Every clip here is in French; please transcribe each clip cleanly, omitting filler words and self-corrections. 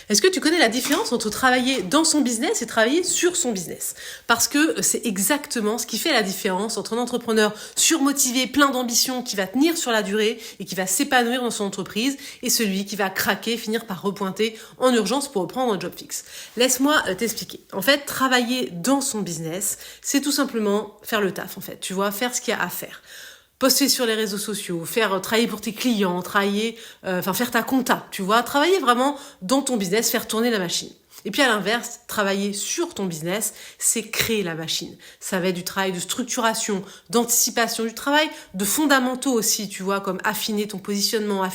Est-ce que tu connais la différence entre travailler dans son business et travailler sur son business? Parce que c'est exactement ce qui fait la différence entre un entrepreneur surmotivé, plein d'ambition, qui va tenir sur la durée et qui va s'épanouir dans son entreprise, et celui qui va craquer, finir par repointer en urgence pour reprendre un job fixe. Laisse-moi t'expliquer. En fait, travailler dans son business, c'est tout simplement faire le taf, en fait. Tu vois, faire ce qu'il y a à faire. Poster sur les réseaux sociaux, travailler pour tes clients, faire ta compta, tu vois, travailler vraiment dans ton business, faire tourner la machine. Et puis à l'inverse, travailler sur ton business, c'est créer la machine. Ça va être du travail de structuration, d'anticipation, du travail de fondamentaux aussi, tu vois, comme affiner ton positionnement,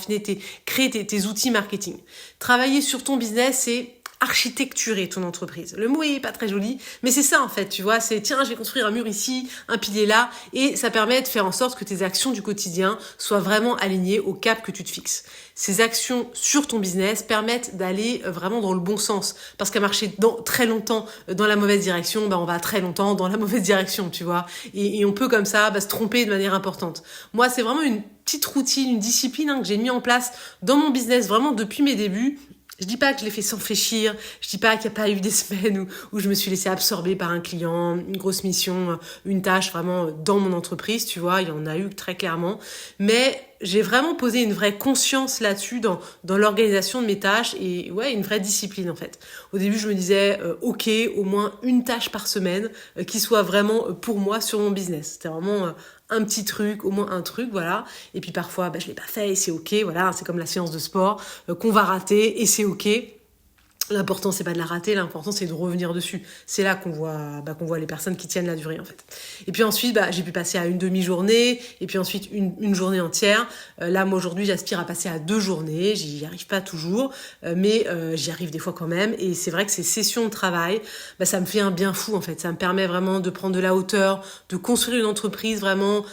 créer tes outils marketing. Travailler sur ton business, c'est architecturer ton entreprise. Le mot est pas très joli, mais c'est ça en fait, tu vois, c'est tiens, je vais construire un mur ici, un pilier là, et ça permet de faire en sorte que tes actions du quotidien soient vraiment alignées au cap que tu te fixes. Ces actions sur ton business permettent d'aller vraiment dans le bon sens, parce qu'à marcher très longtemps dans la mauvaise direction, on va très longtemps dans la mauvaise direction, tu vois, et on peut comme ça se tromper de manière importante. Moi, c'est vraiment une petite routine, une discipline que j'ai mis en place dans mon business vraiment depuis mes débuts. Je dis pas que je l'ai fait sans fléchir, je dis pas qu'il n'y a pas eu des semaines où je me suis laissée absorber par un client, une grosse mission, une tâche vraiment dans mon entreprise, tu vois, il y en a eu très clairement, mais j'ai vraiment posé une vraie conscience là-dessus dans l'organisation de mes tâches et ouais, une vraie discipline en fait. Au début, je me disais, ok, au moins une tâche par semaine qui soit vraiment pour moi sur mon business. C'était vraiment un petit truc, au moins un truc, voilà. Et puis parfois, je l'ai pas fait et c'est ok, voilà. C'est comme la séance de sport qu'on va rater et c'est ok. L'important, c'est pas de la rater, l'important, c'est de revenir dessus. C'est là qu'on voit les personnes qui tiennent la durée, en fait. Et puis ensuite, j'ai pu passer à une demi-journée, et puis ensuite une journée entière. Là, moi, aujourd'hui, j'aspire à passer à 2 journées. J'y arrive pas toujours, mais j'y arrive des fois quand même. Et c'est vrai que ces sessions de travail, ça me fait un bien fou, en fait. Ça me permet vraiment de prendre de la hauteur, de construire une entreprise vraiment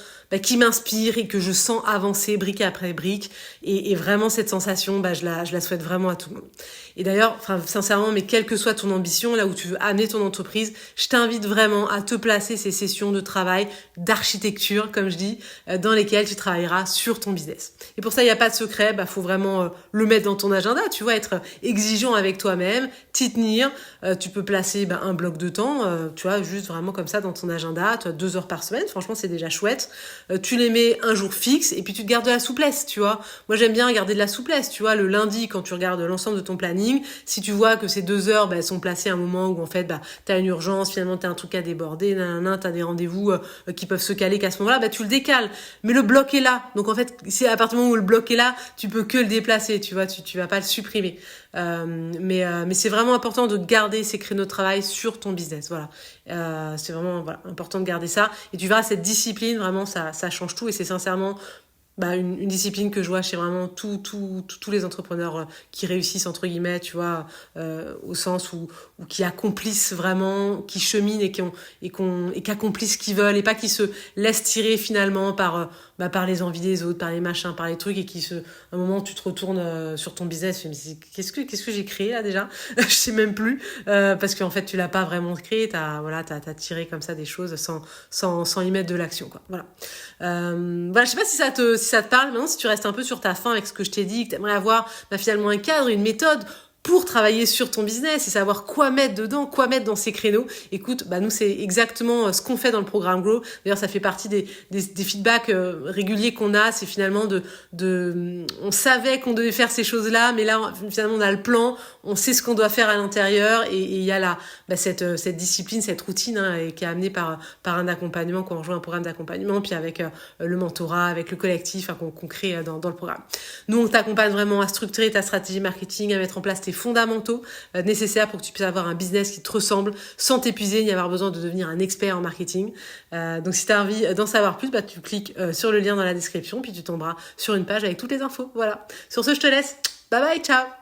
qui m'inspire et que je sens avancer brique après brique. Et vraiment, cette sensation, je la souhaite vraiment à tout le monde. Et d'ailleurs, sincèrement, mais quelle que soit ton ambition, là où tu veux amener ton entreprise, je t'invite vraiment à te placer ces sessions de travail, d'architecture, comme je dis, dans lesquelles tu travailleras sur ton business. Et pour ça, il n'y a pas de secret, faut vraiment le mettre dans ton agenda, tu vois, être exigeant avec toi-même, t'y tenir. Tu peux placer un bloc de temps, tu vois, juste vraiment comme ça dans ton agenda, tu as 2 heures par semaine, franchement, c'est déjà chouette. Tu les mets un jour fixe et puis tu te gardes de la souplesse, tu vois. Moi, j'aime bien garder de la souplesse, tu vois, le lundi, quand tu regardes l'ensemble de ton planning, si tu vois que ces 2 heures, elles sont placées à un moment où, en fait, t'as une urgence, finalement, t'as un truc à déborder, t'as des rendez-vous qui peuvent se caler qu'à ce moment-là, tu le décales. Mais le bloc est là. Donc, en fait, c'est à partir du moment où le bloc est là, tu peux que le déplacer, tu vois, tu vas pas le supprimer. Mais c'est vraiment important de garder ces créneaux de travail sur ton business, voilà. C'est vraiment important de garder ça. Et tu verras, cette discipline, vraiment, ça change tout et c'est sincèrement une discipline que je vois chez vraiment tous les entrepreneurs qui réussissent entre guillemets, tu vois, au sens où qui accomplissent vraiment, qui cheminent et qui accomplissent ce qu'ils veulent et pas qui se laissent tirer finalement par les envies des autres, par les machins, par les trucs et à un moment tu te retournes sur ton business, tu me dis qu'est-ce que j'ai créé là déjà je sais même plus parce qu'en fait tu l'as pas vraiment créé, t'as tiré comme ça des choses sans y mettre de l'action, quoi. Voilà. Je sais pas si ça te parle. Maintenant, si tu restes un peu sur ta faim avec ce que je t'ai dit, que tu aimerais avoir finalement un cadre, une méthode pour travailler sur ton business et savoir quoi mettre dedans, quoi mettre dans ces créneaux. Écoute, nous, c'est exactement ce qu'on fait dans le programme Grow. D'ailleurs, ça fait partie des feedbacks réguliers qu'on a. C'est finalement on savait qu'on devait faire ces choses-là, mais là, finalement, on a le plan, on sait ce qu'on doit faire à l'intérieur et il y a cette discipline, cette routine qui est amenée par un accompagnement, qu'on rejoint un programme d'accompagnement, puis avec le mentorat, avec le collectif qu'on crée dans le programme. Nous, on t'accompagne vraiment à structurer ta stratégie marketing, à mettre en place tes fondamentaux nécessaires pour que tu puisses avoir un business qui te ressemble sans t'épuiser ni avoir besoin de devenir un expert en marketing. Donc si tu as envie d'en savoir plus, tu cliques sur le lien dans la description puis tu tomberas sur une page avec toutes les infos. Voilà. Sur ce, je te laisse. Bye bye, ciao.